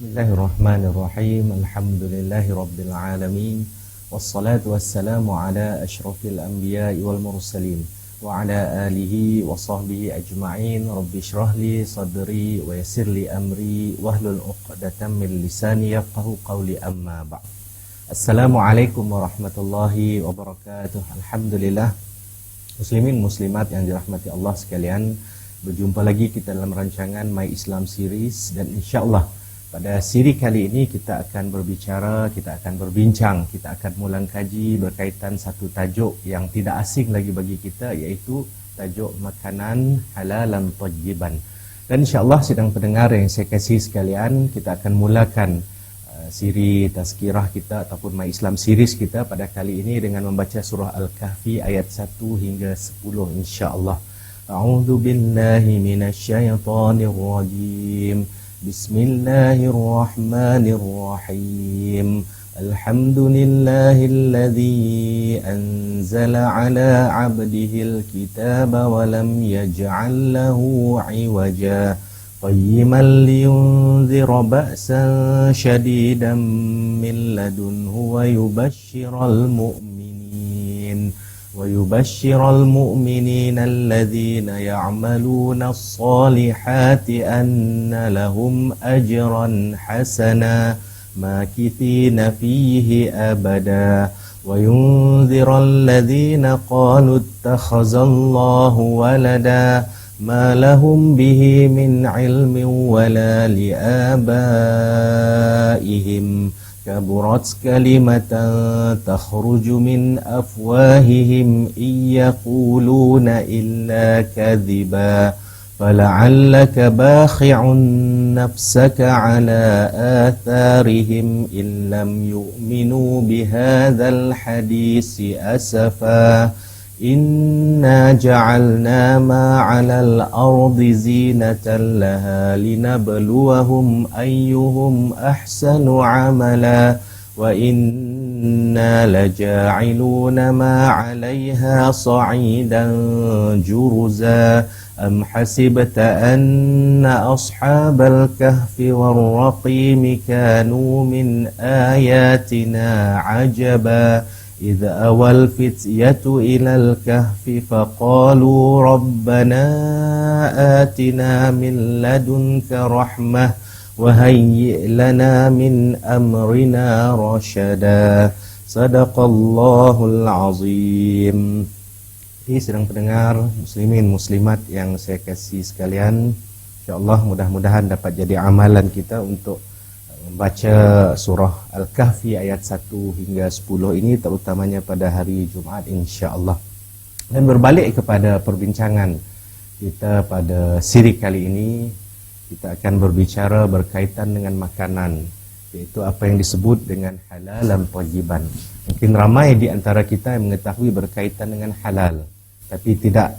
Bismillahirrahmanirrahim. Alhamdulillahirabbil alamin. Wassalatu wassalamu ala asyrafil anbiya'i wal mursalin wa ala alihi wa sahbihi ajma'in. Rabbi shrah li sadri wa yassir li amri wahlul 'uqdatam min lisani yafqahu qawli, amma ba'd. Assalamualaikum warahmatullahi wabarakatuh. Alhamdulillah, muslimin muslimat yang dirahmati Allah sekalian, berjumpa lagi kita dalam rancangan My Islam Series, dan insyaallah pada siri kali ini kita akan berbicara, kita akan berbincang, kita akan mulang kaji berkaitan satu tajuk yang tidak asing lagi bagi kita, iaitu tajuk makanan halalan thayyiban. Dan insyaAllah sidang pendengar yang saya kasih sekalian, kita akan mulakan siri tazkirah kita ataupun My Islam Series kita pada kali ini dengan membaca surah Al-Kahfi ayat 1 hingga 10 insyaAllah. A'udzu billahi minasyaitonir rajim. Bismillahirrahmanirrahim. Alhamdulillahilladzi anzala ala 'abdihil kitaba wa lam yaj'al lahu 'iwaja qayyiman liyunzira ba'san shadidan min ladunhu wa yubashshiral mu'minina alladhina ya'maluna as-salihati anna lahum ajran hasana makithina fihi abada wa yunziral ladhina qalu ittakhazallahu walada ma lahum bihi min ilmin wala liabaihim kaburat kalimatan takhruju min afwahihim iyyaquluna illa kadhiba fala'allaka bakhi'un nafsaka ala atharihim illam yu'minu bihadzal hadisi asafa inna ja'alna ma 'alal ardi zinatan laha linabluwahum ayyuhum ahsanu 'amala wa inna laja'iluna ma 'alayha sa'idan juruza am hasibta anna ashabal kahfi war-raqim kanu min ayatina 'ajaba إذ أوى الفتية إلى الكهف فقالوا ربنا آتنا من لدنك رحمة وهيئ لنا من أمرنا رشدا صدق الله العظيم. Sedang pendengar muslimin muslimat yang saya kasih sekalian, insyaallah mudah-mudahan dapat jadi amalan kita untuk membaca surah Al-Kahfi ayat 1 hingga 10 ini, terutamanya pada hari Jumaat insya-Allah. Dan berbalik kepada perbincangan kita pada siri kali ini, kita akan berbicara berkaitan dengan makanan, iaitu apa yang disebut dengan halalan thayyiban. Mungkin ramai di antara kita yang mengetahui berkaitan dengan halal, tapi tidak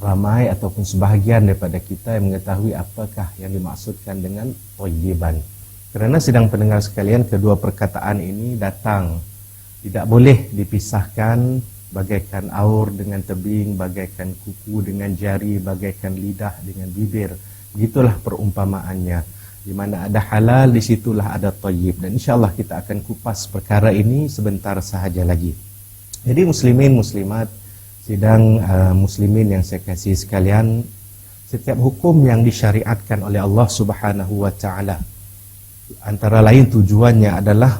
ramai ataupun sebahagian daripada kita yang mengetahui apakah yang dimaksudkan dengan thayyiban. Kerana sedang pendengar sekalian, kedua perkataan ini datang, tidak boleh dipisahkan, bagaikan aur dengan tebing, bagaikan kuku dengan jari, bagaikan lidah dengan bibir. Begitulah perumpamaannya. Di mana ada halal, di situlah ada thayyib. Dan insyaAllah kita akan kupas perkara ini sebentar sahaja lagi. Jadi muslimin muslimat, sidang muslimin yang saya kasih sekalian, setiap hukum yang disyariatkan oleh Allah Subhanahu wa ta'ala, antara lain tujuannya adalah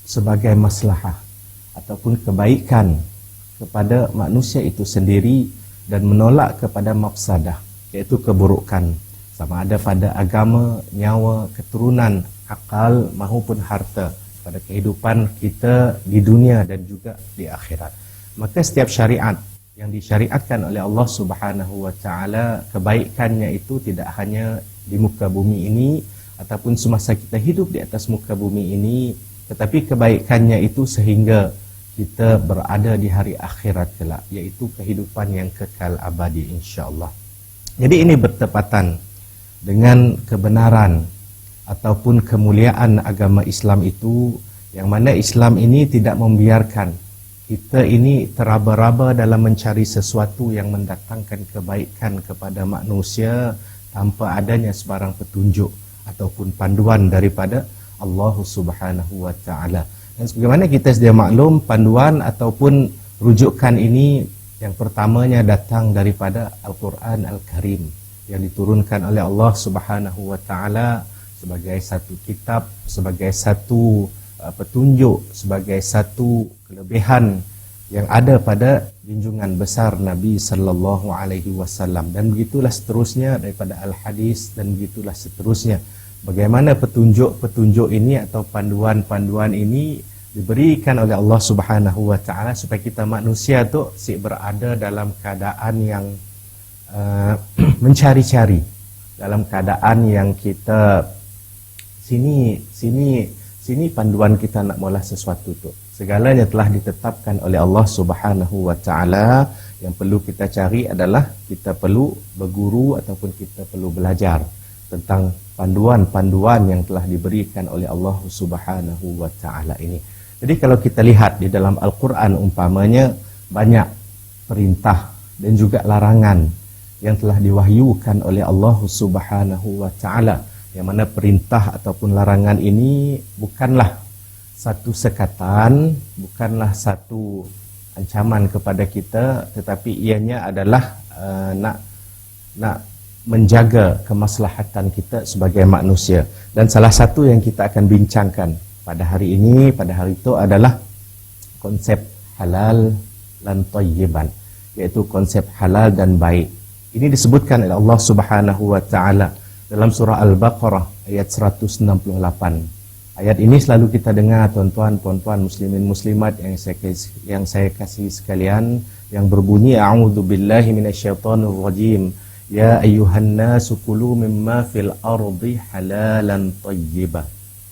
sebagai maslahah ataupun kebaikan kepada manusia itu sendiri dan menolak kepada mafsadah, iaitu keburukan, sama ada pada agama, nyawa, keturunan, akal maupun harta, pada kehidupan kita di dunia dan juga di akhirat. Maka setiap syariat yang disyariatkan oleh Allah Subhanahu wa ta'ala, kebaikannya itu tidak hanya di muka bumi ini ataupun semasa kita hidup di atas muka bumi ini, tetapi kebaikannya itu sehingga kita berada di hari akhirat kelak, iaitu kehidupan yang kekal abadi insya-Allah. Jadi ini bertepatan dengan kebenaran ataupun kemuliaan agama Islam itu, yang mana Islam ini tidak membiarkan kita ini teraba-raba dalam mencari sesuatu yang mendatangkan kebaikan kepada manusia tanpa adanya sebarang petunjuk ataupun panduan daripada Allah Subhanahu wa taala. Dan sebagaimana kita sedia maklum, panduan ataupun rujukan ini yang pertamanya datang daripada Al-Quran Al-Karim yang diturunkan oleh Allah Subhanahu wa taala sebagai satu kitab, sebagai satu petunjuk, sebagai satu kelebihan yang ada pada junjungan besar Nabi sallallahu alaihi wasallam. Dan begitulah seterusnya daripada al-hadis, dan begitulah seterusnya. Bagaimana petunjuk-petunjuk ini atau panduan-panduan ini diberikan oleh Allah Subhanahu wa taala supaya kita manusia tu berada dalam keadaan yang mencari-cari, dalam keadaan yang kita sini panduan kita nak mula sesuatu tu. Segalanya telah ditetapkan oleh Allah Subhanahu wa taala. Yang perlu kita cari adalah kita perlu berguru ataupun kita perlu belajar tentang panduan-panduan yang telah diberikan oleh Allah Subhanahu wa taala ini. Jadi kalau kita lihat di dalam Al-Quran umpamanya banyak perintah dan juga larangan yang telah diwahyukan oleh Allah Subhanahu wa taala. Yang mana perintah ataupun larangan ini bukanlah satu sekatan, bukanlah satu ancaman kepada kita, tetapi ianya adalah nak menjaga kemaslahatan kita sebagai manusia. Dan salah satu yang kita akan bincangkan pada hari ini, pada hari itu adalah konsep halal dan thayyiban, yaitu konsep halal dan baik. Ini disebutkan oleh Allah Subhanahu wa taala dalam surah Al-Baqarah ayat 168. Ayat ini selalu kita dengar, tuan-tuan, puan-puan, muslimin, muslimat yang saya kasih sekalian, yang berbunyi a'udzubillahi minasyaitonir rajim. Ya ayyuhan nasu kulu mimma fil ardi halalan thayyiba.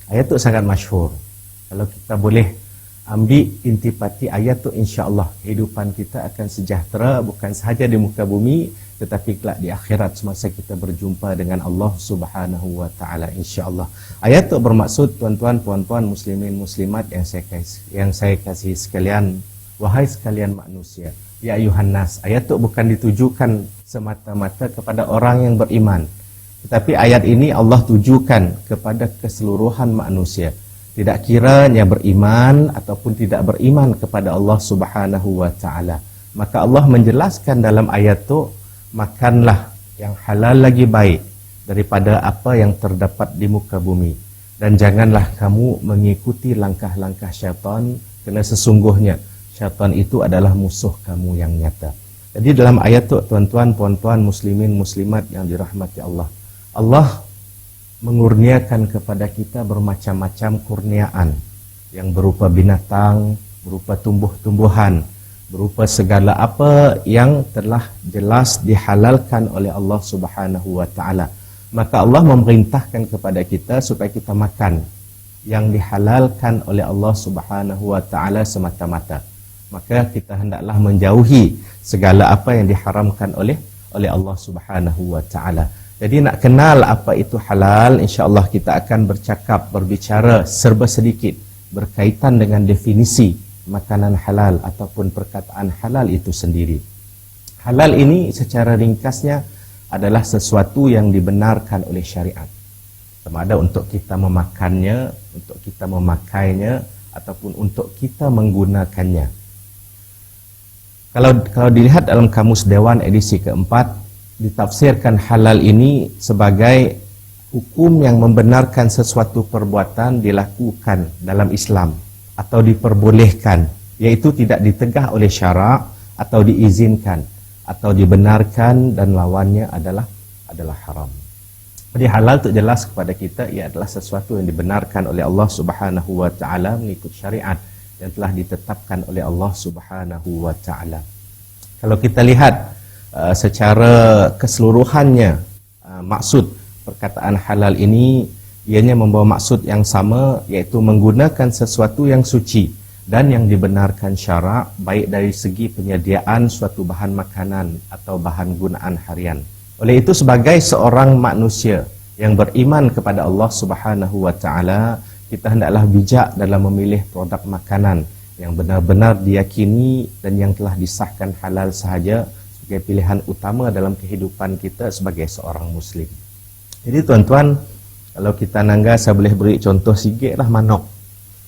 Ayat itu sangat masyhur. Kalau kita boleh ambil intipati ayat itu, insya-Allah kehidupan kita akan sejahtera, bukan sahaja di muka bumi tetapi kelak di akhirat semasa kita berjumpa dengan Allah Subhanahu wa taala, insya-Allah. Ayat itu bermaksud, tuan-tuan, puan-puan, muslimin, muslimat yang saya kasih sekalian, wahai sekalian manusia, ya ayuhan nas. Ayat itu bukan ditujukan semata-mata kepada orang yang beriman, tetapi ayat ini Allah tujukan kepada keseluruhan manusia. Tidak kiranya beriman ataupun tidak beriman kepada Allah Subhanahu wa taala. Maka Allah menjelaskan dalam ayat itu, makanlah yang halal lagi baik daripada apa yang terdapat di muka bumi, dan janganlah kamu mengikuti langkah-langkah syaitan, kerana sesungguhnya syaitan itu adalah musuh kamu yang nyata. Jadi dalam ayat itu, tuan-tuan, puan-puan, muslimin, muslimat yang dirahmati Allah, Allah mengurniakan kepada kita bermacam-macam kurniaan yang berupa binatang, berupa tumbuh-tumbuhan, berupa segala apa yang telah jelas dihalalkan oleh Allah Subhanahu wa taala. Maka Allah memerintahkan kepada kita supaya kita makan yang dihalalkan oleh Allah Subhanahu wa taala semata-mata. Maka kita hendaklah menjauhi segala apa yang diharamkan oleh Allah Subhanahu wa taala. Jadi nak kenal apa itu halal, insya-Allah kita akan berbicara serba sedikit berkaitan dengan definisi makanan halal ataupun perkataan halal itu sendiri. Halal ini secara ringkasnya adalah sesuatu yang dibenarkan oleh syariat. Sama ada untuk kita memakannya, untuk kita memakainya, ataupun untuk kita menggunakannya. Kalau dilihat dalam Kamus Dewan edisi keempat, ditafsirkan halal ini sebagai hukum yang membenarkan sesuatu perbuatan dilakukan dalam Islam atau diperbolehkan, yaitu tidak ditegah oleh syarak atau diizinkan atau dibenarkan, dan lawannya adalah haram. Jadi halal itu jelas kepada kita, ia adalah sesuatu yang dibenarkan oleh Allah Subhanahu wa taala mengikut syariat yang telah ditetapkan oleh Allah Subhanahu wa taala. Kalau kita lihat secara keseluruhannya, maksud perkataan halal ini ianya membawa maksud yang sama, yaitu menggunakan sesuatu yang suci dan yang dibenarkan syarak, baik dari segi penyediaan suatu bahan makanan atau bahan gunaan harian. Oleh itu, sebagai seorang manusia yang beriman kepada Allah Subhanahu wa taala, kita hendaklah bijak dalam memilih produk makanan yang benar-benar diyakini dan yang telah disahkan halal sahaja sebagai pilihan utama dalam kehidupan kita sebagai seorang muslim. Jadi tuan-tuan, Kalau kita nangga, saya boleh beri contoh sikit lah manok.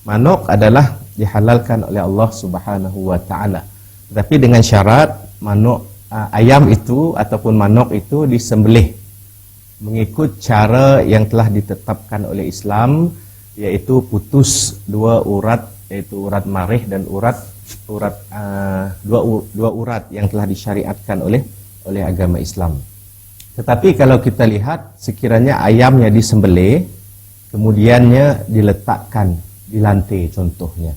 Manok adalah dihalalkan oleh Allah Subhanahu wa taala. Tetapi dengan syarat manok ayam itu ataupun manok itu disembelih mengikut cara yang telah ditetapkan oleh Islam, iaitu putus dua urat, iaitu urat marih dan dua urat yang telah disyariatkan oleh agama Islam. Tetapi kalau kita lihat, sekiranya ayamnya disembelih, kemudiannya diletakkan di lantai contohnya.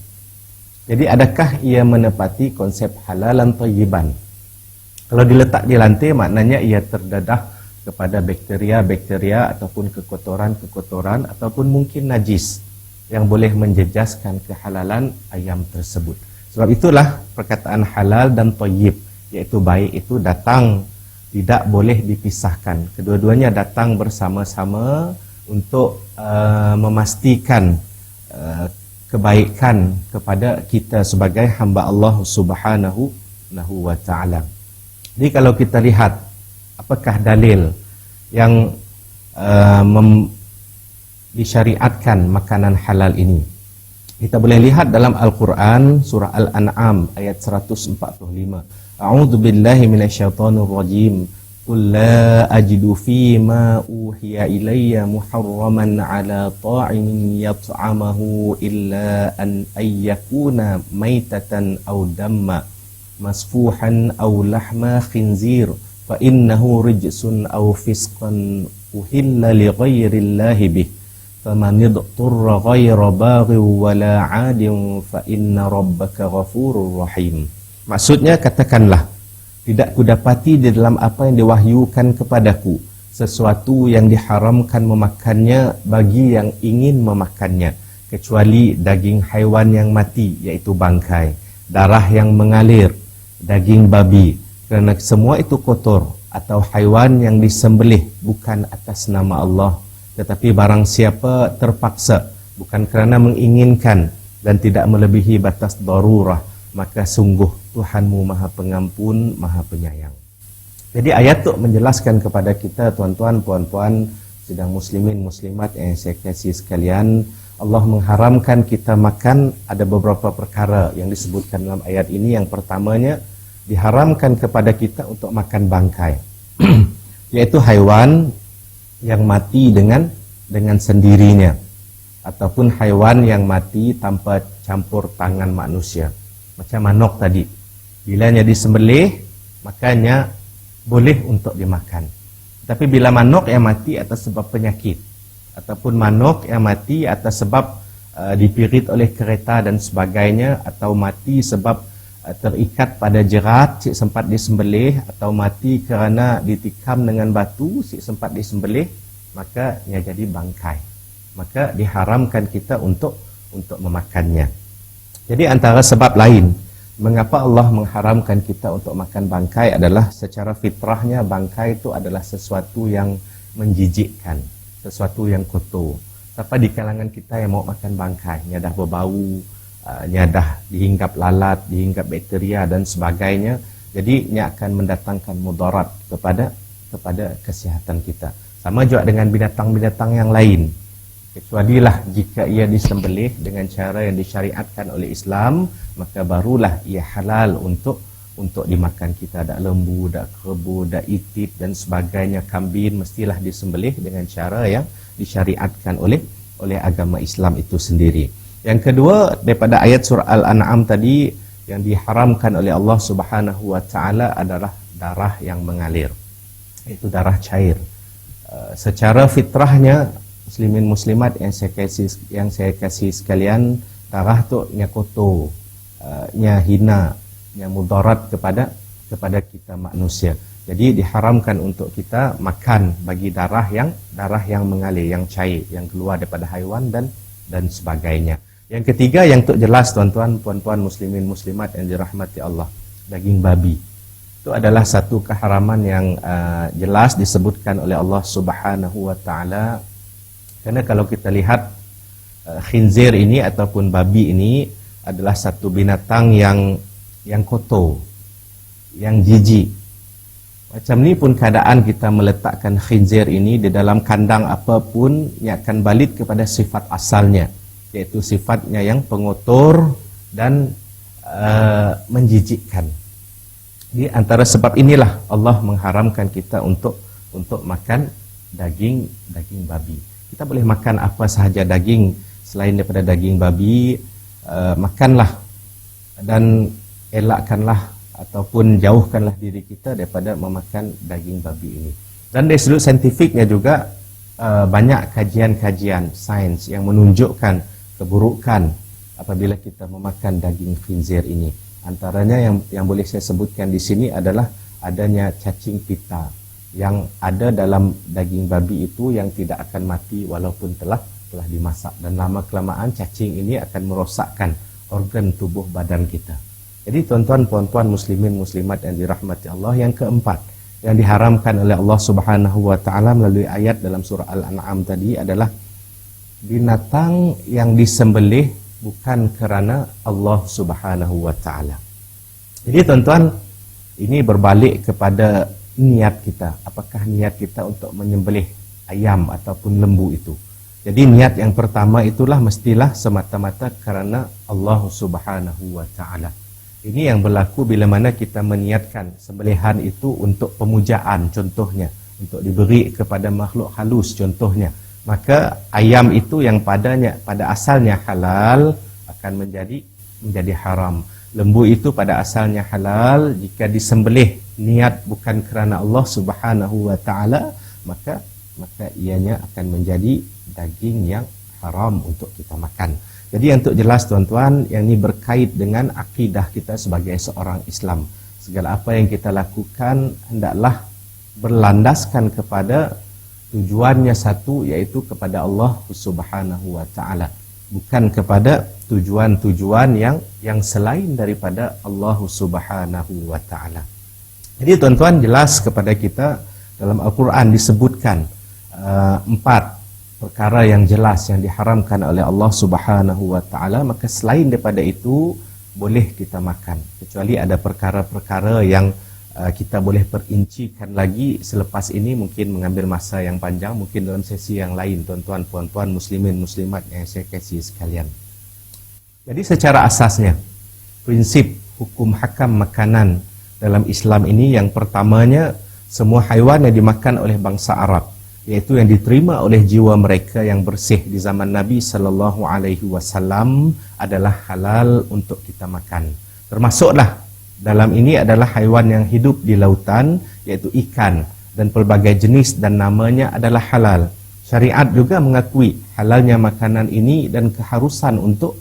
Jadi adakah ia menepati konsep halalan thayyiban? Kalau diletak di lantai, maknanya ia terdadah kepada bakteria-bakteria ataupun kekotoran-kekotoran ataupun mungkin najis yang boleh menjejaskan kehalalan ayam tersebut. Sebab itulah perkataan halal dan thayyib, iaitu baik itu datang, tidak boleh dipisahkan. Kedua-duanya datang bersama-sama untuk memastikan kebaikan kepada kita sebagai hamba Allah Subhanahu wa taala. Jadi kalau kita lihat apakah dalil yang disyariatkan makanan halal ini, kita boleh lihat dalam Al-Quran surah Al-An'am ayat 145. A'udzu billahi minasyaitonir rajim. Qul la ajidu fi ma uhiya ilayya muharraman ala ta'imin yat'amahu illa an ayyakuna maitatan aw damma masfuhan aw lahma khinzir fa innahu rijsun aw fisqan uhilla li ghairillahi bih faman idturra ghaira baghin wala 'adin fa inna rabbaka ghafurur rahim. Maksudnya, katakanlah, tidak kudapati di dalam apa yang diwahyukan kepadaku sesuatu yang diharamkan memakannya bagi yang ingin memakannya, kecuali daging haiwan yang mati, iaitu bangkai, darah yang mengalir, daging babi, kerana semua itu kotor, atau haiwan yang disembelih bukan atas nama Allah, tetapi barang siapa terpaksa, bukan kerana menginginkan dan tidak melebihi batas darurah, maka sungguh Tuhanmu Maha Pengampun, Maha Penyayang. Jadi ayat itu menjelaskan kepada kita, tuan-tuan, puan-puan, sedang muslimin, muslimat yang saya kasih sekalian, Allah mengharamkan kita makan ada beberapa perkara yang disebutkan dalam ayat ini. Yang pertamanya, diharamkan kepada kita untuk makan bangkai, yaitu haiwan yang mati dengan sendirinya, ataupun haiwan yang mati tanpa campur tangan manusia. Macam manok tadi, bilanya disembelih, makanya boleh untuk dimakan. Tapi bila manok yang mati atas sebab penyakit, ataupun manok yang mati atas sebab dipirit oleh kereta dan sebagainya, atau mati sebab terikat pada jerat, si sempat disembelih, atau mati kerana ditikam dengan batu, si sempat disembelih, maka ia jadi bangkai. Maka diharamkan kita untuk memakannya. Jadi antara sebab lain mengapa Allah mengharamkan kita untuk makan bangkai adalah secara fitrahnya bangkai itu adalah sesuatu yang menjijikkan, sesuatu yang kotor. Siapa di kalangan kita yang mau makan bangkai? Ia dah berbau, ia dah dihinggap lalat, dihinggap bakteria dan sebagainya. Jadi ia akan mendatangkan mudarat kepada kesihatan kita. Sama juga dengan binatang-binatang yang lain. Kecualilah jika ia disembelih dengan cara yang disyariatkan oleh Islam, maka barulah ia halal untuk dimakan. Kita ada lembu, ada kerbau, ada itik dan sebagainya, kambing, mestilah disembelih dengan cara yang disyariatkan oleh agama Islam itu sendiri. Yang kedua, daripada ayat surah Al-An'am tadi, yang diharamkan oleh Allah Subhanahu wa taala adalah darah yang mengalir, itu darah cair. Secara fitrahnya, muslimin muslimat yang saya kasih sekalian, darah tu nya kotor, nya hina, nya mudarat kepada kita manusia. Jadi diharamkan untuk kita makan bagi darah yang mengalir, yang cair, yang keluar daripada haiwan dan sebagainya. Yang ketiga, yang tu jelas, tuan-tuan, puan-puan, muslimin muslimat yang dirahmati Allah, daging babi. Itu adalah satu keharaman yang jelas disebutkan oleh Allah Subhanahu wa taala. Karena kalau kita lihat khinzir ini ataupun babi ini adalah satu binatang yang kotor, yang jijik, Macam ni pun keadaan kita meletakkan khinzir ini di dalam kandang apapun, ia akan balik kepada sifat asalnya, iaitu sifatnya yang pengotor dan menjijikkan. Di antara sebab inilah Allah mengharamkan kita untuk makan daging babi. Kita boleh makan apa sahaja daging selain daripada daging babi, makanlah dan elakkanlah ataupun jauhkanlah diri kita daripada memakan daging babi ini. Dan dari sudut saintifiknya juga banyak kajian-kajian sains yang menunjukkan keburukan apabila kita memakan daging khinzir ini. Antaranya yang boleh saya sebutkan di sini adalah adanya cacing pita yang ada dalam daging babi itu yang tidak akan mati walaupun telah dimasak, dan lama kelamaan cacing ini akan merosakkan organ tubuh badan kita. Jadi tuan-tuan, puan-puan, muslimin, muslimat yang dirahmati Allah, yang keempat yang diharamkan oleh Allah Subhanahu wa taala melalui ayat dalam surah Al-An'am tadi adalah binatang yang disembelih bukan kerana Allah Subhanahu wa taala. Jadi tuan-tuan, ini berbalik kepada niat kita. Apakah niat kita untuk menyembelih ayam ataupun lembu itu? Jadi niat yang pertama itulah mestilah semata-mata kerana Allah Subhanahu wa taala. Ini yang berlaku bila mana kita meniatkan sembelihan itu untuk pemujaan, contohnya untuk diberi kepada makhluk halus, contohnya, maka ayam itu yang pada asalnya halal akan menjadi haram. Lembu itu pada asalnya halal, jika disembelih niat bukan kerana Allah Subhanahu wa taala, maka ianya akan menjadi daging yang haram untuk kita makan. Jadi untuk jelas tuan-tuan, yang ini berkait dengan akidah kita sebagai seorang Islam. Segala apa yang kita lakukan hendaklah berlandaskan kepada tujuannya satu, iaitu kepada Allah Subhanahu wa taala, bukan kepada tujuan-tujuan yang selain daripada Allah Subhanahu wa taala. Jadi tuan-tuan, jelas kepada kita dalam Al-Quran disebutkan 4 perkara yang jelas yang diharamkan oleh Allah Subhanahu wa taala, maka selain daripada itu boleh kita makan, kecuali ada perkara-perkara yang kita boleh perincikan lagi selepas ini, mungkin mengambil masa yang panjang, mungkin dalam sesi yang lain tuan-tuan, puan-puan, muslimin, muslimat yang saya kasih sekalian. Jadi secara asasnya prinsip hukum hakam makanan dalam Islam ini, yang pertamanya semua haiwan yang dimakan oleh bangsa Arab, iaitu yang diterima oleh jiwa mereka yang bersih di zaman Nabi sallallahu alaihi wasallam, adalah halal untuk kita makan. Termasuklah dalam ini adalah haiwan yang hidup di lautan, iaitu ikan dan pelbagai jenis, dan namanya adalah halal. Syariat juga mengakui halalnya makanan ini dan keharusan untuk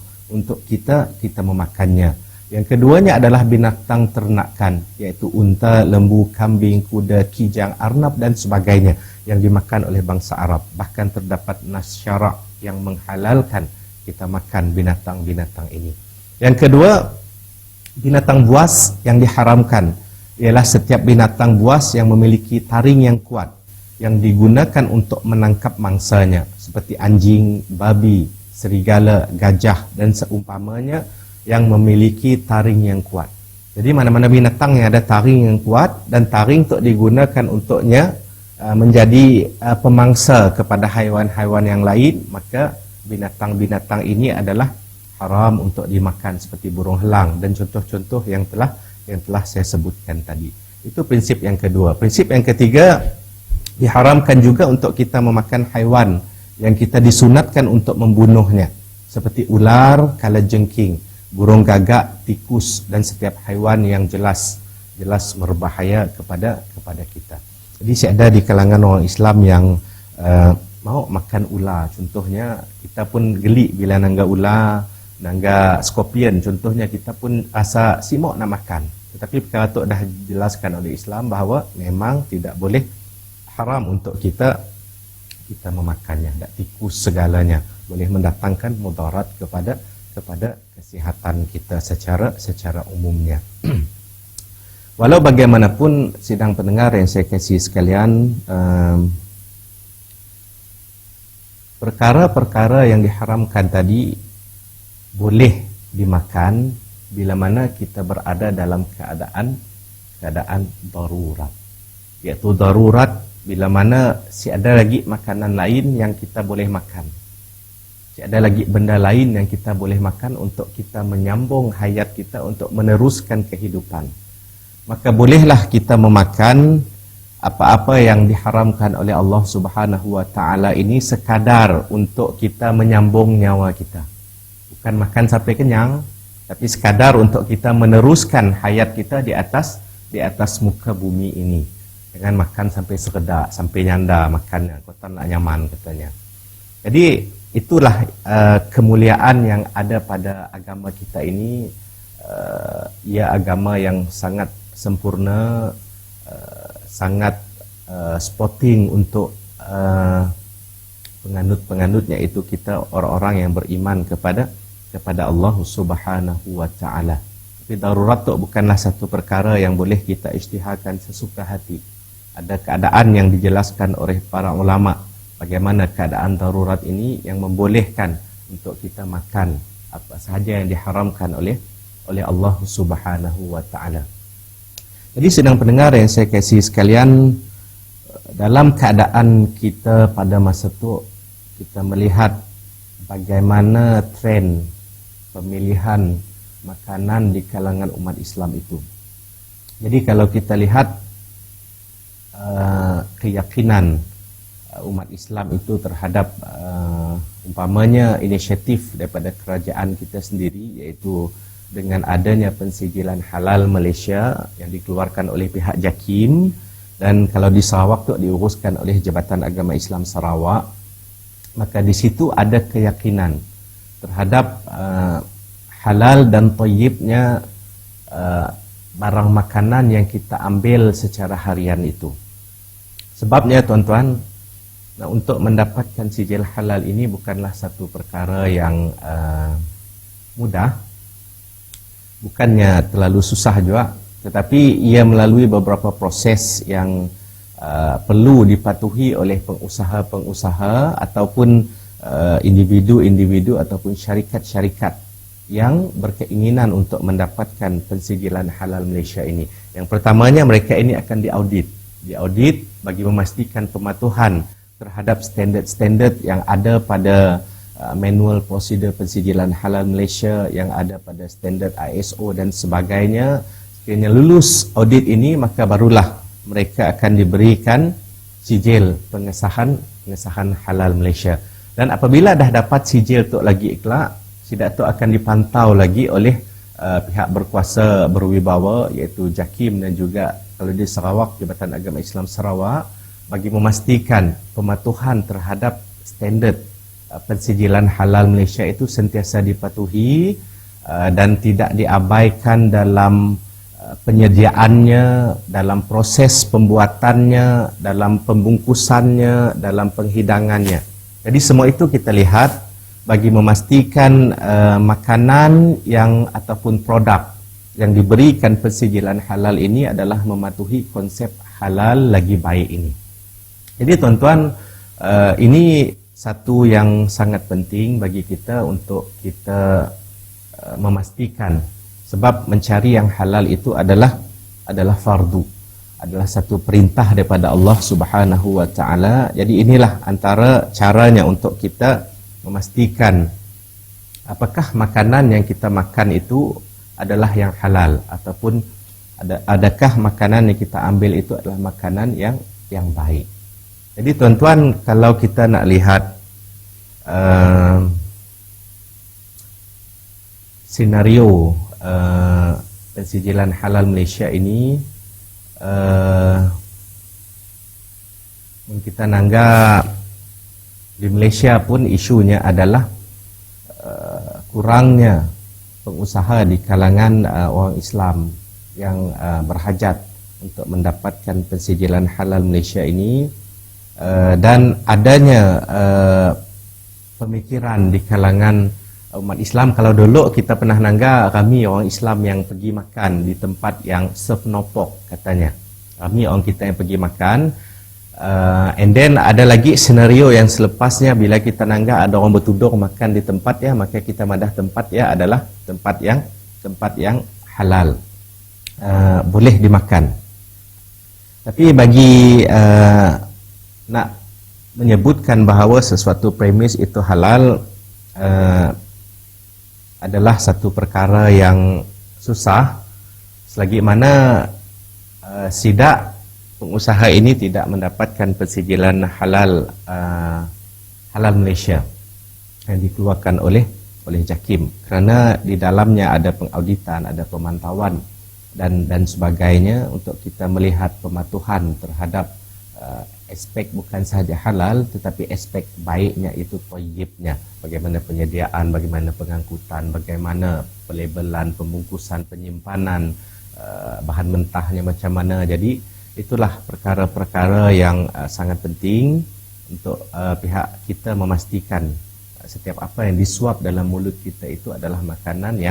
kita memakannya. Yang keduanya adalah binatang ternakan, iaitu unta, lembu, kambing, kuda, kijang, arnab dan sebagainya yang dimakan oleh bangsa Arab. Bahkan terdapat nas syarak yang menghalalkan kita makan binatang-binatang ini. Yang kedua, binatang buas yang diharamkan ialah setiap binatang buas yang memiliki taring yang kuat yang digunakan untuk menangkap mangsanya, seperti anjing, babi, serigala, gajah dan seumpamanya yang memiliki taring yang kuat. Jadi mana-mana binatang yang ada taring yang kuat dan taring untuk digunakan untuknya menjadi pemangsa kepada haiwan-haiwan yang lain, maka binatang-binatang ini adalah haram untuk dimakan, seperti burung helang dan contoh-contoh yang telah saya sebutkan tadi. Itu prinsip yang kedua. Prinsip yang ketiga, diharamkan juga untuk kita memakan haiwan yang kita disunatkan untuk membunuhnya, seperti ular, kalajengking, burung gagak, tikus dan setiap haiwan yang jelas berbahaya kepada kita. Jadi ada di kalangan orang Islam yang mau makan ular. Contohnya kita pun geli bila nangga ular, nangga skorpion. Contohnya kita pun rasa simok nak makan. Tetapi perkara itu dah dijelaskan oleh Islam bahawa memang tidak boleh, haram untuk kita memakannya. Tak tikus segalanya boleh mendatangkan mudarat kepada kesihatan kita secara umumnya. Walau bagaimanapun sidang pendengar yang saya kasih sekalian, perkara-perkara yang diharamkan tadi boleh dimakan bila mana kita berada dalam keadaan darurat. iaitu darurat, bila mana si ada lagi makanan lain yang kita boleh makan, si ada lagi benda lain yang kita boleh makan untuk kita menyambung hayat kita, untuk meneruskan kehidupan. Maka bolehlah kita memakan apa-apa yang diharamkan oleh Allah Subhanahu wa taala ini sekadar untuk kita menyambung nyawa kita. Bukan makan sampai kenyang, tapi sekadar untuk kita meneruskan hayat kita di atas muka bumi ini. Jangan makan sampai sekedak, sampai nyanda makannya, kau tak nak nyaman katanya. Jadi itulah kemuliaan yang ada pada agama kita ini. Ia agama yang sangat sempurna, sangat sporting untuk penganut-penganutnya, itu kita orang-orang yang beriman kepada Allah Subhanahu wa taala. Tapi darurat itu bukanlah satu perkara yang boleh kita isytiharkan sesuka hati. Ada keadaan yang dijelaskan oleh para ulama bagaimana keadaan darurat ini yang membolehkan untuk kita makan apa sahaja yang diharamkan oleh Allah Subhanahu wa taala. Jadi sedang pendengar yang saya kasih sekalian, dalam keadaan kita pada masa itu, kita melihat bagaimana tren pemilihan makanan di kalangan umat Islam itu. Jadi kalau kita lihat keyakinan umat Islam itu terhadap umpamanya inisiatif daripada kerajaan kita sendiri, iaitu dengan adanya pensijilan halal Malaysia yang dikeluarkan oleh pihak JAKIM, dan kalau di Sarawak itu diuruskan oleh Jabatan Agama Islam Sarawak, maka di situ ada keyakinan terhadap halal dan thayyibnya barang makanan yang kita ambil secara harian itu. Sebabnya tuan-tuan, untuk mendapatkan sijil halal ini bukanlah satu perkara yang mudah, bukannya terlalu susah juga, tetapi ia melalui beberapa proses yang perlu dipatuhi oleh pengusaha-pengusaha ataupun individu-individu ataupun syarikat-syarikat yang berkeinginan untuk mendapatkan pensijilan halal Malaysia ini. Yang pertamanya, mereka ini akan diaudit bagi memastikan pematuhan terhadap standard-standard yang ada pada manual prosedur pensijilan halal Malaysia, yang ada pada standard ISO dan sebagainya. Sekiranya lulus audit ini, maka barulah mereka akan diberikan sijil pengesahan halal Malaysia. Dan apabila dah dapat sijil tu lagi ikhlas, sidak tu akan dipantau lagi oleh pihak berkuasa berwibawa, iaitu JAKIM dan juga kalau di Sarawak, Jabatan Agama Islam Sarawak, bagi memastikan pematuhan terhadap standard pensijilan halal Malaysia itu sentiasa dipatuhi dan tidak diabaikan dalam penyediaannya, dalam proses pembuatannya, dalam pembungkusannya, dalam penghidangannya. Jadi semua itu kita lihat bagi memastikan makanan yang ataupun produk yang diberikan pensijilan halal ini adalah mematuhi konsep halal lagi baik ini. Jadi tuan-tuan, ini satu yang sangat penting bagi kita untuk kita memastikan, sebab mencari yang halal itu adalah fardu, adalah satu perintah daripada Allah Subhanahu wa taala. Jadi inilah antara caranya untuk kita memastikan apakah makanan yang kita makan itu adalah yang halal, ataupun adakah makanan yang kita ambil itu adalah makanan yang baik. Jadi tuan-tuan, kalau kita nak lihat senario pensijilan halal Malaysia ini, kita nanggap di Malaysia pun isunya adalah kurangnya pengusaha di kalangan orang Islam yang berhajat untuk mendapatkan pensijilan halal Malaysia ini, dan adanya pemikiran di kalangan umat Islam. Kalau dulu kita pernah nangga, kami orang Islam yang pergi makan di tempat yang serve nopok, katanya kami orang kita yang pergi makan. And then ada lagi senario yang selepasnya, bila kita nangga ada orang bertudur makan di tempat ya, maka kita madah tempat ya adalah tempat yang halal, boleh dimakan. Tapi bagi nak menyebutkan bahawa sesuatu premis itu halal adalah satu perkara yang susah, selagi mana sidak pengusaha ini tidak mendapatkan persijilan halal halal Malaysia yang dikeluarkan oleh JAKIM, kerana di dalamnya ada pengauditan, ada pemantauan dan sebagainya untuk kita melihat pematuhan terhadap aspek bukan sahaja halal tetapi aspek baiknya, itu thayyibnya, bagaimana penyediaan, bagaimana pengangkutan, bagaimana pelabelan, pembungkusan, penyimpanan bahan mentahnya macam mana. Jadi itulah perkara-perkara yang sangat penting untuk pihak kita memastikan setiap apa yang disuap dalam mulut kita itu adalah makanan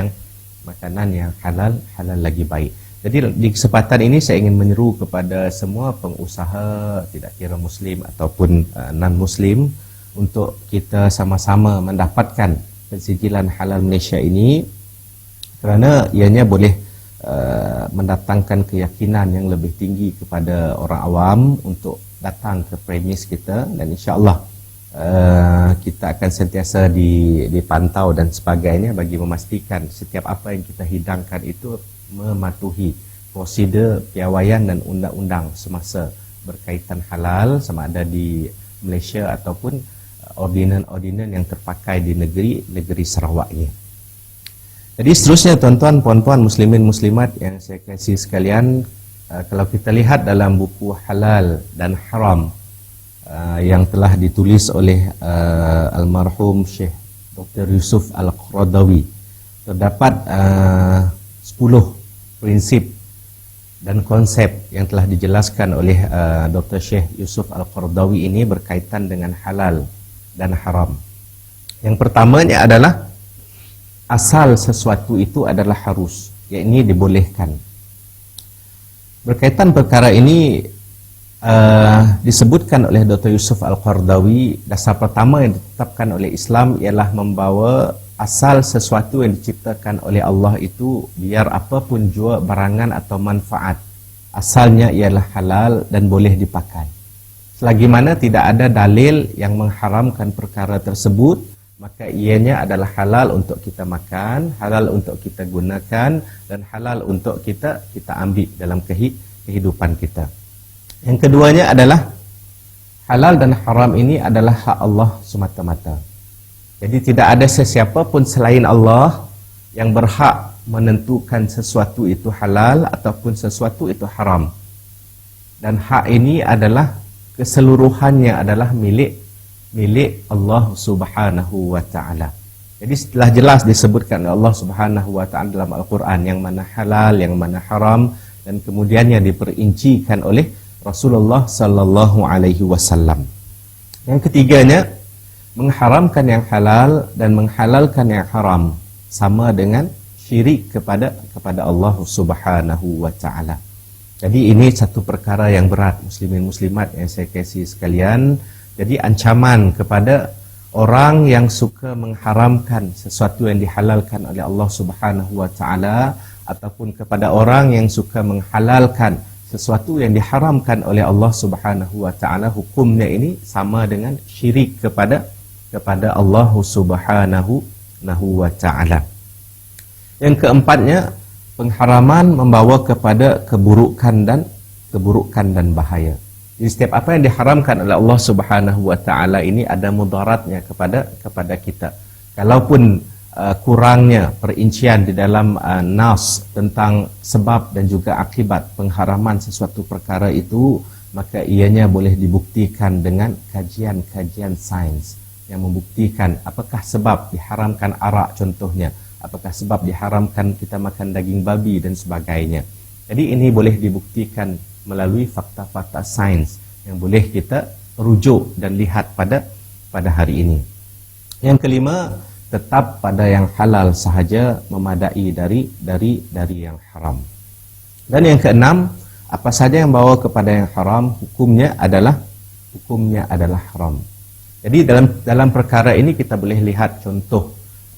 yang halal lagi baik. Jadi di kesempatan ini saya ingin menyeru kepada semua pengusaha, tidak kira muslim ataupun non-muslim, untuk kita sama-sama mendapatkan pensijilan halal Malaysia ini, kerana ianya boleh mendatangkan keyakinan yang lebih tinggi kepada orang awam untuk datang ke premis kita, dan insya-Allah kita akan sentiasa dipantau dan sebagainya bagi memastikan setiap apa yang kita hidangkan itu mematuhi prosedur piawaian dan undang-undang semasa berkaitan halal, sama ada di Malaysia ataupun ordinan-ordinan yang terpakai di negeri Sarawak ini. Jadi seterusnya tuan-tuan, puan-puan, muslimin, muslimat yang saya kasih sekalian, kalau kita lihat dalam buku Halal dan Haram yang telah ditulis oleh almarhum Syekh Dr. Yusuf Al-Qaradawi, terdapat 10 prinsip dan konsep yang telah dijelaskan oleh Dr. Syekh Yusuf Al-Qaradawi ini berkaitan dengan halal dan haram. Yang pertamanya adalah asal sesuatu itu adalah harus, yakni dibolehkan. Berkaitan perkara ini disebutkan oleh Dr. Yusuf Al-Qaradawi, dasar pertama yang ditetapkan oleh Islam ialah membawa asal sesuatu yang diciptakan oleh Allah itu, biar apapun jua barangan atau manfaat, asalnya ialah halal dan boleh dipakai. Selagi mana tidak ada dalil yang mengharamkan perkara tersebut, maka ianya adalah halal untuk kita makan, halal untuk kita gunakan, dan halal untuk kita ambil dalam kehidupan kita. Yang keduanya adalah halal dan haram ini adalah hak Allah semata-mata. Jadi tidak ada sesiapa pun selain Allah yang berhak menentukan sesuatu itu halal ataupun sesuatu itu haram. Dan hak ini adalah keseluruhannya adalah milik Allah Subhanahu wa taala. Jadi setelah jelas disebutkan oleh Allah Subhanahu wa taala dalam Al-Qur'an yang mana halal, yang mana haram, dan kemudiannya diperincikan oleh Rasulullah sallallahu alaihi wasallam. Yang ketiganya, mengharamkan yang halal dan menghalalkan yang haram sama dengan syirik kepada Allah Subhanahu wa taala. Jadi ini satu perkara yang berat, muslimin muslimat yang saya kasih sekalian. Jadi ancaman kepada orang yang suka mengharamkan sesuatu yang dihalalkan oleh Allah Subhanahu wa taala, ataupun kepada orang yang suka menghalalkan sesuatu yang diharamkan oleh Allah Subhanahu wa taala, hukumnya ini sama dengan syirik kepada Allah Subhanahu wa taala. Yang keempatnya, pengharaman membawa kepada keburukan dan bahaya. Jadi setiap apa yang diharamkan oleh Allah Subhanahu wa taala ini ada mudaratnya kepada kita. Kalaupun kurangnya perincian di dalam nas tentang sebab dan juga akibat pengharaman sesuatu perkara itu, maka ianya boleh dibuktikan dengan kajian-kajian sains yang membuktikan apakah sebab diharamkan arak contohnya, apakah sebab diharamkan kita makan daging babi dan sebagainya. Jadi ini boleh dibuktikan melalui fakta-fakta sains yang boleh kita rujuk dan lihat pada hari ini. Yang kelima, tetap pada yang halal sahaja, memadai dari yang haram. Dan yang keenam, apa saja yang bawa kepada yang haram, hukumnya adalah haram. Jadi dalam perkara ini kita boleh lihat contoh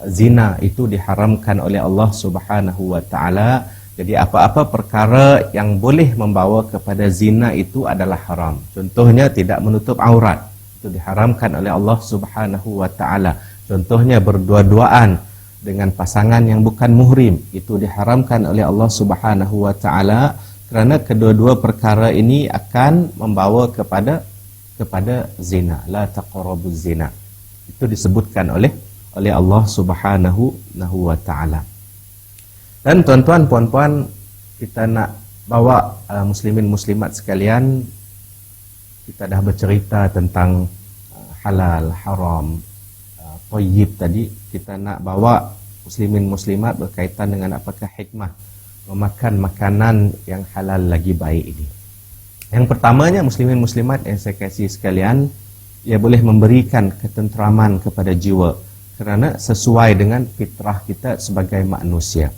zina itu diharamkan oleh Allah Subhanahu wa taala. Jadi apa-apa perkara yang boleh membawa kepada zina itu adalah haram. Contohnya tidak menutup aurat, itu diharamkan oleh Allah Subhanahu wa taala. Contohnya berdua-duaan dengan pasangan yang bukan muhrim, itu diharamkan oleh Allah Subhanahu wa taala, kerana kedua-dua perkara ini akan membawa kepada zina. La taqrabuz zina. Itu disebutkan oleh Allah Subhanahu wa taala. Dan tuan-tuan, puan-puan, kita nak bawa muslimin muslimat sekalian, kita dah bercerita tentang halal, haram, thayyib tadi. Kita nak bawa muslimin muslimat berkaitan dengan apakah hikmah memakan makanan yang halal lagi baik ini. Yang pertamanya, muslimin muslimat yang saya kasih sekalian, ia boleh memberikan ketenteraman kepada jiwa kerana sesuai dengan fitrah kita sebagai manusia.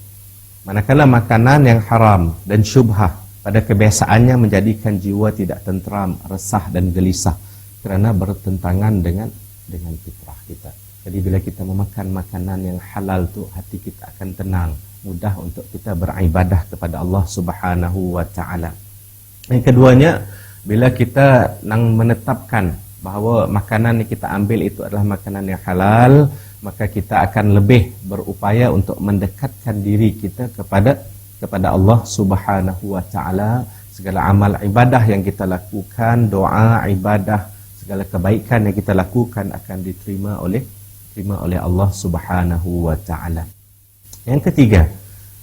Manakala makanan yang haram dan syubhah pada kebiasaannya menjadikan jiwa tidak tenteram, resah dan gelisah kerana bertentangan dengan fitrah kita. Jadi bila kita memakan makanan yang halal tu, hati kita akan tenang, mudah untuk kita beribadah kepada Allah Subhanahu wa taala. Yang keduanya, bila kita nak menetapkan bahawa makanan yang kita ambil itu adalah makanan yang halal, maka kita akan lebih berupaya untuk mendekatkan diri kita kepada Allah Subhanahu wa taala. Segala amal ibadah yang kita lakukan, doa, ibadah, segala kebaikan yang kita lakukan akan diterima oleh Allah Subhanahu wa taala. Yang ketiga,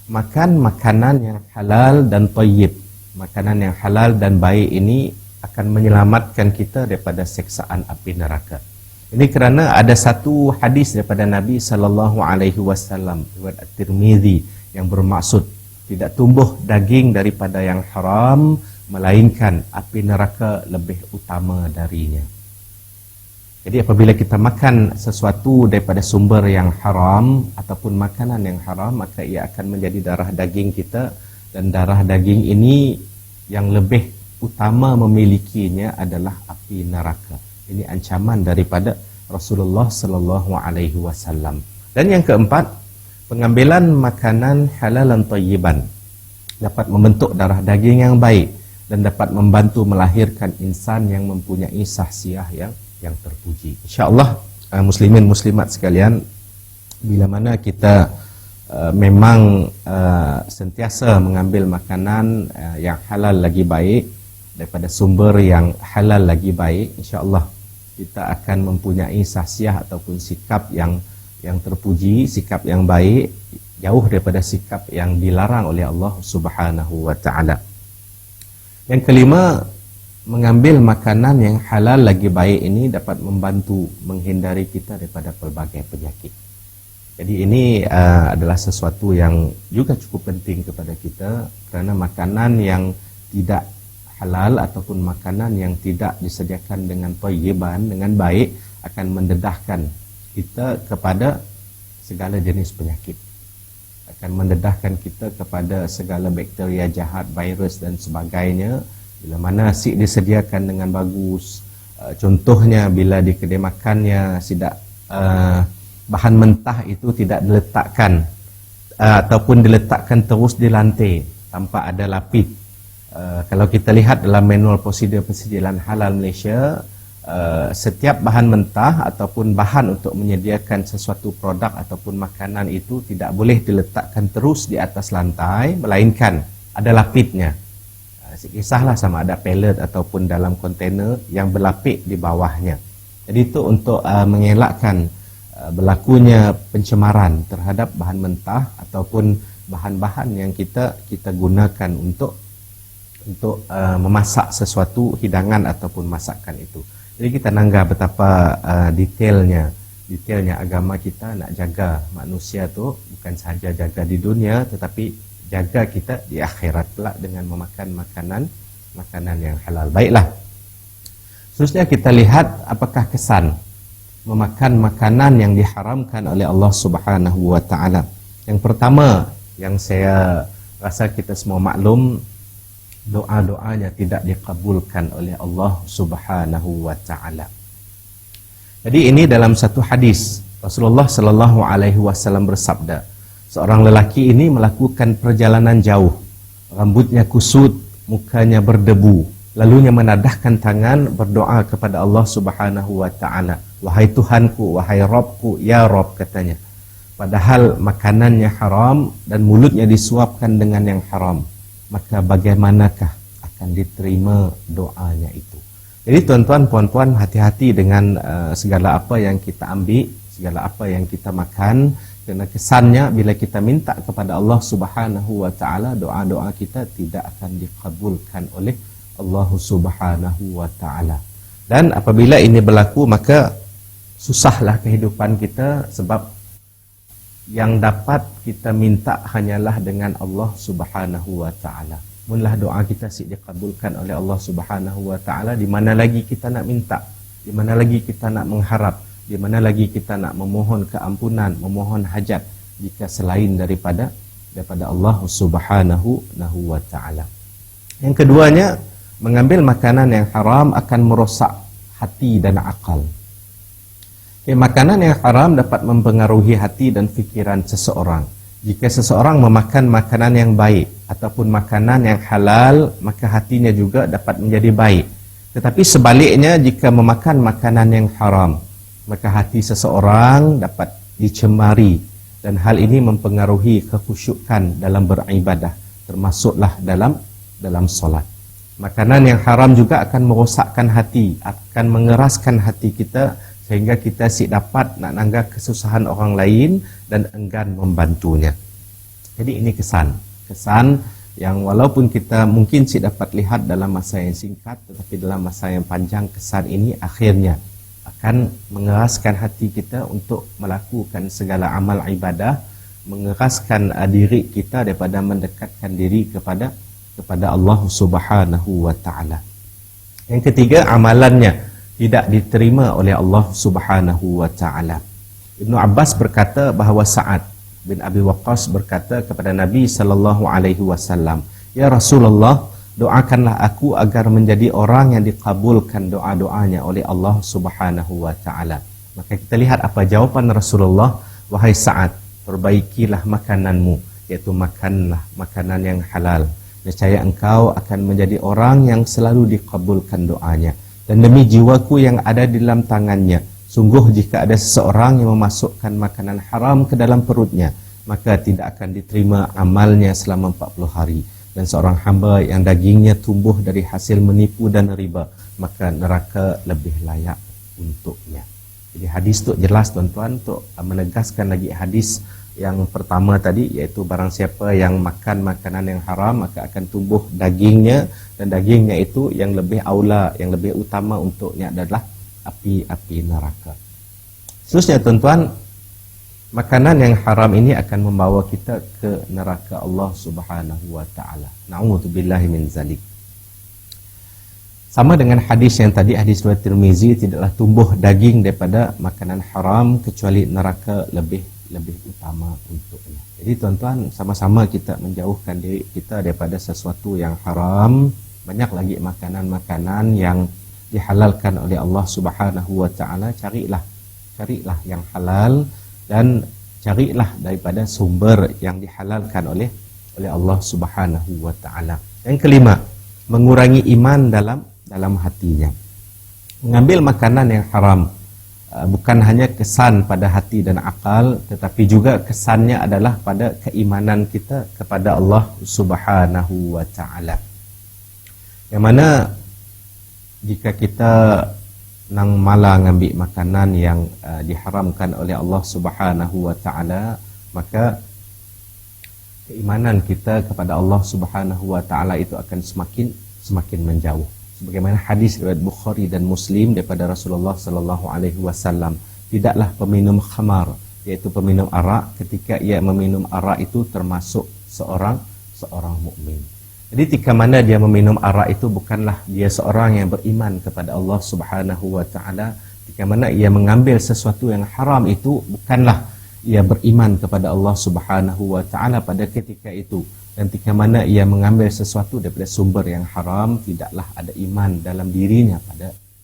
makan makanan yang halal dan thayyib. Makanan yang halal dan baik ini akan menyelamatkan kita daripada seksaan api neraka. Ini kerana ada satu hadis daripada Nabi sallallahu alaihi wasallam, riwayat At-Tirmizi, yang bermaksud tidak tumbuh daging daripada yang haram, melainkan api neraka lebih utama darinya. Jadi apabila kita makan sesuatu daripada sumber yang haram ataupun makanan yang haram, maka ia akan menjadi darah daging kita, dan darah daging ini yang lebih utama memilikinya adalah api neraka. Ini ancaman daripada Rasulullah sallallahu alaihi wasallam. Dan yang keempat, pengambilan makanan halalan thayyiban dapat membentuk darah daging yang baik dan dapat membantu melahirkan insan yang mempunyai sahsiah yang terpuji. Insya-Allah, muslimin muslimat sekalian, bila mana kita memang sentiasa mengambil makanan yang halal lagi baik daripada sumber yang halal lagi baik, insya-Allah kita akan mempunyai sahsiah ataupun sikap yang terpuji, sikap yang baik, jauh daripada sikap yang dilarang oleh Allah Subhanahu wa taala. Yang kelima, mengambil makanan yang halal lagi baik ini dapat membantu menghindari kita daripada pelbagai penyakit. Jadi ini adalah sesuatu yang juga cukup penting kepada kita, kerana makanan yang tidak halal ataupun makanan yang tidak disediakan dengan thayyiban, dengan baik, akan mendedahkan kita kepada segala jenis penyakit, akan mendedahkan kita kepada segala bakteria jahat, virus dan sebagainya. Bila mana nasi disediakan dengan bagus, contohnya bila di kedai makannya tidak bahan mentah itu tidak diletakkan ataupun diletakkan terus di lantai tanpa ada lapis. Kalau kita lihat dalam manual prosedur persediaan halal Malaysia, setiap bahan mentah ataupun bahan untuk menyediakan sesuatu produk ataupun makanan itu tidak boleh diletakkan terus di atas lantai, melainkan ada lapiknya. Kisahlah sama ada pellet ataupun dalam kontainer yang berlapik di bawahnya. Jadi itu untuk mengelakkan berlakunya pencemaran terhadap bahan mentah ataupun bahan-bahan yang kita gunakan untuk memasak sesuatu hidangan ataupun masakan itu. Jadi kita nanggap betapa detailnya agama kita nak jaga manusia tu, bukan sahaja jaga di dunia tetapi jaga kita di akhirat pula dengan memakan makanan yang halal. Baiklah. Seterusnya kita lihat apakah kesan memakan makanan yang diharamkan oleh Allah Subhanahu wa taala. Yang pertama yang saya rasa kita semua maklum, doa-doanya tidak dikabulkan oleh Allah Subhanahu wa taala. Jadi ini dalam satu hadis Rasulullah sallallahu alaihi wasallam bersabda, Seorang lelaki ini melakukan perjalanan jauh. Rambutnya kusut, mukanya berdebu. Lalunya menadahkan tangan berdoa kepada Allah Subhanahu wa taala. Wahai Tuhanku, wahai Rabbku, ya Rabb, katanya. Padahal makanannya haram dan mulutnya disuapkan dengan yang haram. Maka bagaimanakah akan diterima doanya itu? Jadi tuan-tuan, puan-puan, hati-hati dengan segala apa yang kita ambil, segala apa yang kita makan. Kerana kesannya bila kita minta kepada Allah Subhanahu wa taala, doa-doa kita tidak akan dikabulkan oleh Allah Subhanahu wa taala. Dan apabila ini berlaku, maka susahlah kehidupan kita, sebab yang dapat kita minta hanyalah dengan Allah Subhanahu wa taala. Munlah doa kita dikabulkan oleh Allah Subhanahu wa taala, di mana lagi kita nak minta? Di mana lagi kita nak mengharap? Di mana lagi kita nak memohon keampunan, memohon hajat jika selain daripada Allah Subhanahu wa taala. Yang keduanya, mengambil makanan yang haram akan merosak hati dan akal. Makanan yang haram dapat mempengaruhi hati dan fikiran seseorang. Jika seseorang memakan makanan yang baik ataupun makanan yang halal, maka hatinya juga dapat menjadi baik. Tetapi sebaliknya, jika memakan makanan yang haram, maka hati seseorang dapat dicemari, dan hal ini mempengaruhi kekhusyukan dalam beribadah, termasuklah dalam solat. Makanan yang haram juga akan merosakkan hati, akan mengeraskan hati kita, sehingga kita dapat nak nanggap kesusahan orang lain dan enggan membantunya. Jadi ini kesan yang walaupun kita mungkin dapat lihat dalam masa yang singkat, tetapi dalam masa yang panjang, kesan ini akhirnya akan mengeraskan hati kita untuk melakukan segala amal ibadah, mengeraskan diri kita daripada mendekatkan diri kepada Allah Subhanahu wa taala. Yang ketiga, amalannya tidak diterima oleh Allah Subhanahu wa taala. Ibnu Abbas berkata bahawa Sa'ad bin Abi Waqqas berkata kepada Nabi sallallahu alaihi wasallam, "Ya Rasulullah, doakanlah aku agar menjadi orang yang dikabulkan doa-doanya oleh Allah Subhanahu wa taala." Maka kita lihat apa jawaban Rasulullah, "Wahai Sa'ad, perbaikilah makananmu, iaitu makanlah makanan yang halal. Nescaya engkau akan menjadi orang yang selalu dikabulkan doanya. Dan demi jiwaku yang ada di dalam tangannya, sungguh jika ada seseorang yang memasukkan makanan haram ke dalam perutnya, maka tidak akan diterima amalnya selama 40 hari. Dan seorang hamba yang dagingnya tumbuh dari hasil menipu dan riba, maka neraka lebih layak untuknya." Jadi hadis tu jelas tuan-tuan, untuk menegaskan lagi hadis yang pertama tadi, iaitu barang siapa yang makan makanan yang haram, maka akan tumbuh dagingnya, dan dagingnya itu yang lebih aula, yang lebih utama untuknya adalah api neraka. Seterusnya tuan-tuan, makanan yang haram ini akan membawa kita ke neraka Allah Subhanahu wa taala. Na'udzubillahi min zalik. Sama dengan hadis yang tadi, hadis riwayat Tirmizi, tidaklah tumbuh daging daripada makanan haram kecuali neraka lebih utama untuknya. Jadi tuan-tuan, sama-sama kita menjauhkan diri kita daripada sesuatu yang haram. Banyak lagi makanan-makanan yang dihalalkan oleh Allah Subhanahu wa taala. Carilah yang halal, dan carilah daripada sumber yang dihalalkan oleh Allah Subhanahu wa taala. Yang kelima, mengurangi iman dalam hatinya. Mengambil makanan yang haram bukan hanya kesan pada hati dan akal, tetapi juga kesannya adalah pada keimanan kita kepada Allah Subhanahu wa taala. Yang mana jika kita nang malah ngambil makanan yang diharamkan oleh Allah Subhanahu wa taala, maka keimanan kita kepada Allah Subhanahu wa taala itu akan semakin menjauh. Sebagaimana hadis riwayat Bukhari dan Muslim daripada Rasulullah sallallahu alaihi wasallam, tidaklah peminum khamar, iaitu peminum arak, ketika ia meminum arak itu termasuk seorang mukmin. Jadi ketika mana dia meminum arak itu, bukanlah dia seorang yang beriman kepada Allah Subhanahu wa taala. Ketika mana ia mengambil sesuatu yang haram itu, bukanlah ia beriman kepada Allah Subhanahu wa taala pada ketika itu. Dan ketika mana ia mengambil sesuatu daripada sumber yang haram, tidaklah ada iman dalam dirinya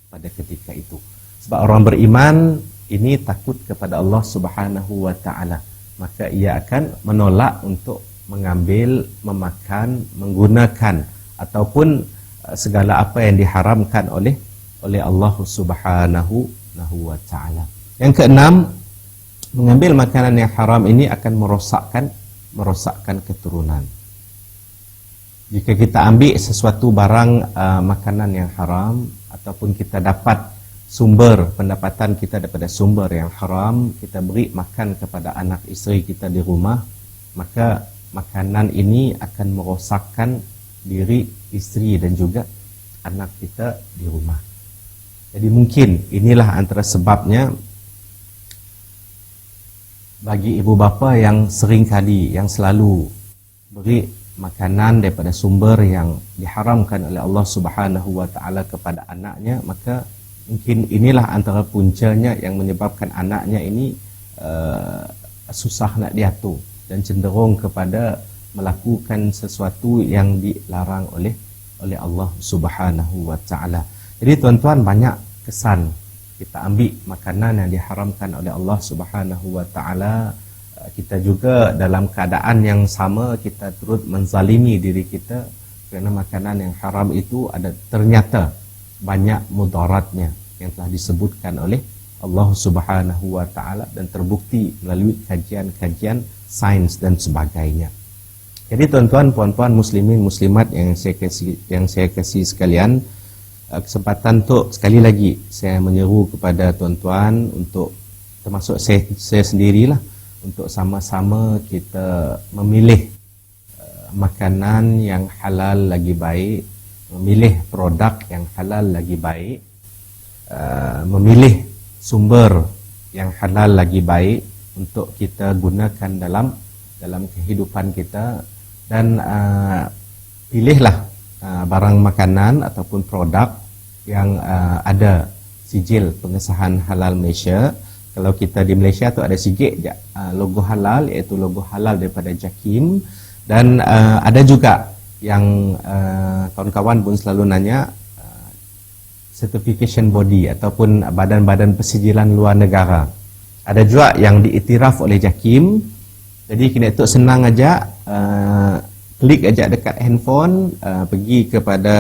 pada ketika itu. Sebab orang beriman ini takut kepada Allah Subhanahu wa taala. maka ia akan menolak untuk mengambil, memakan, menggunakan ataupun segala apa yang diharamkan oleh Allah Subhanahu wa taala. Yang keenam, mengambil makanan yang haram ini akan merosakkan keturunan. Jika kita ambil sesuatu barang makanan yang haram ataupun kita dapat sumber pendapatan kita daripada sumber yang haram, kita beri makan kepada anak isteri kita di rumah, maka makanan ini akan merosakkan diri isteri dan juga anak kita di rumah. Jadi mungkin inilah antara sebabnya bagi ibu bapa yang sering kali, yang selalu beri makanan daripada sumber yang diharamkan oleh Allah Subhanahu wa taala kepada anaknya, maka mungkin inilah antara puncanya yang menyebabkan anaknya ini susah nak diatur dan cenderung kepada melakukan sesuatu yang dilarang oleh Allah Subhanahu wa taala. Jadi tuan-tuan, banyak kesan kita ambil makanan yang diharamkan oleh Allah Subhanahu wa taala. Kita juga dalam keadaan yang sama kita turut menzalimi diri kita kerana makanan yang haram itu ada ternyata banyak mudaratnya yang telah disebutkan oleh Allah Subhanahu wa taala dan terbukti melalui kajian-kajian sains dan sebagainya. Jadi tuan-tuan, puan-puan, muslimin, muslimat yang saya kasih sekalian, kesempatan untuk sekali lagi saya menyeru kepada tuan-tuan untuk, termasuk saya sendirilah, untuk sama-sama kita memilih makanan yang halal lagi baik, memilih produk yang halal lagi baik, memilih sumber yang halal lagi baik untuk kita gunakan dalam kehidupan kita, dan pilihlah barang makanan ataupun produk yang ada sijil pengesahan halal Malaysia. Kalau kita di Malaysia tu ada sikit je logo halal, iaitu logo halal daripada JAKIM, dan ada juga yang kawan-kawan pun selalu nanya certification body ataupun badan-badan persijilan luar negara. Ada juga yang diiktiraf oleh JAKIM. Jadi kena tu senang aja, klik aja dekat handphone, pergi kepada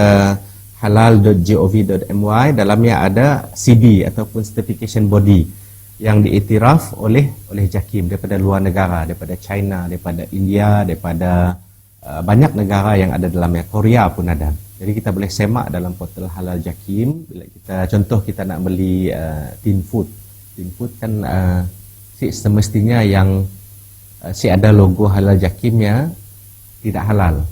halal.gov.my, dalamnya ada CB ataupun certification body yang diiktiraf oleh JAKIM daripada luar negara, daripada China, daripada India, daripada banyak negara yang ada dalamnya, Korea pun ada. Jadi kita boleh semak dalam portal halal JAKIM. Bila kita, contoh kita nak beli tin food kan semestinya yang ada logo halal JAKIMnya tidak halal.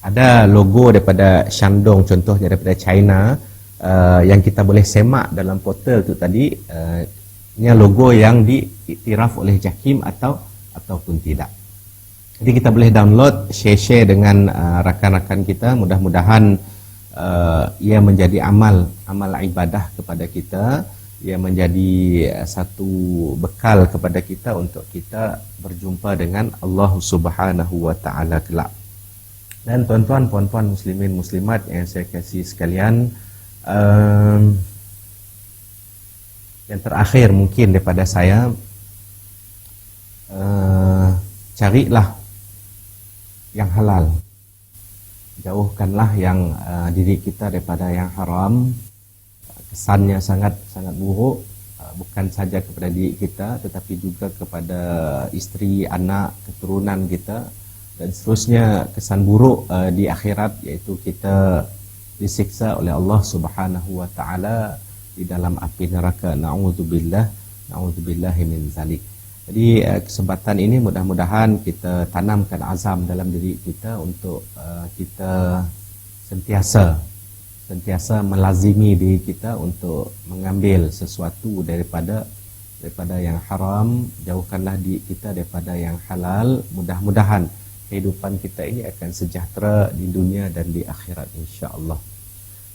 Ada logo daripada Shandong, contohnya daripada China, yang kita boleh semak dalam portal tu tadi, logo yang diiktiraf oleh JAKIM ataupun tidak. Jadi kita boleh download, share dengan rakan-rakan kita. Mudah-mudahan ia menjadi amal ibadah kepada kita. Ia menjadi satu bekal kepada kita untuk kita berjumpa dengan Allah Subhanahu wa taala kelak. Dan tuan-tuan, puan-puan, muslimin, muslimat yang saya kasih sekalian, yang terakhir mungkin daripada saya, carilah yang halal, jauhkanlah yang diri kita daripada yang haram. Kesannya sangat buruk, bukan saja kepada diri kita tetapi juga kepada isteri, anak, keturunan kita, dan seterusnya kesan buruk di akhirat, iaitu kita disiksa oleh Allah Subhanahu wa taala di dalam api neraka. Na'udzubillahi min zalik. Jadi kesempatan ini mudah-mudahan kita tanamkan azam dalam diri kita untuk kita sentiasa melazimi diri kita untuk mengambil sesuatu daripada yang haram. Jauhkanlah diri kita daripada yang halal. Mudah-mudahan kehidupan kita ini akan sejahtera di dunia dan di akhirat, insya-Allah.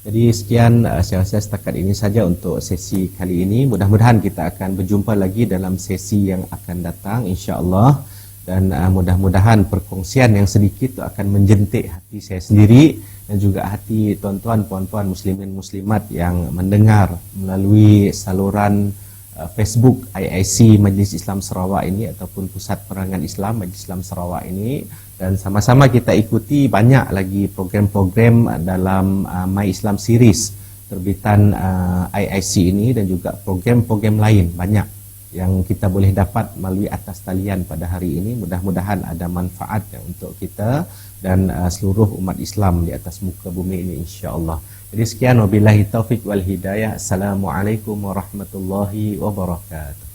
Jadi sekian, saya rasa setakat ini saja untuk sesi kali ini. Mudah-mudahan kita akan berjumpa lagi dalam sesi yang akan datang, insya-Allah. Dan mudah-mudahan perkongsian yang sedikit itu akan menjentik hati saya sendiri dan juga hati tuan-tuan, puan-puan, muslimin, muslimat yang mendengar melalui saluran Facebook IIC Majlis Islam Sarawak ini ataupun Pusat Penerangan Islam Majlis Islam Sarawak ini, dan sama-sama kita ikuti banyak lagi program-program dalam My Islam Series terbitan IIC ini, dan juga program-program lain banyak yang kita boleh dapat melalui atas talian pada hari ini. Mudah-mudahan ada manfaat untuk kita dan seluruh umat Islam di atas muka bumi ini, insya-Allah. Jadi sekian, wabillahi taufik wal hidayah. Assalamualaikum warahmatullahi wabarakatuh.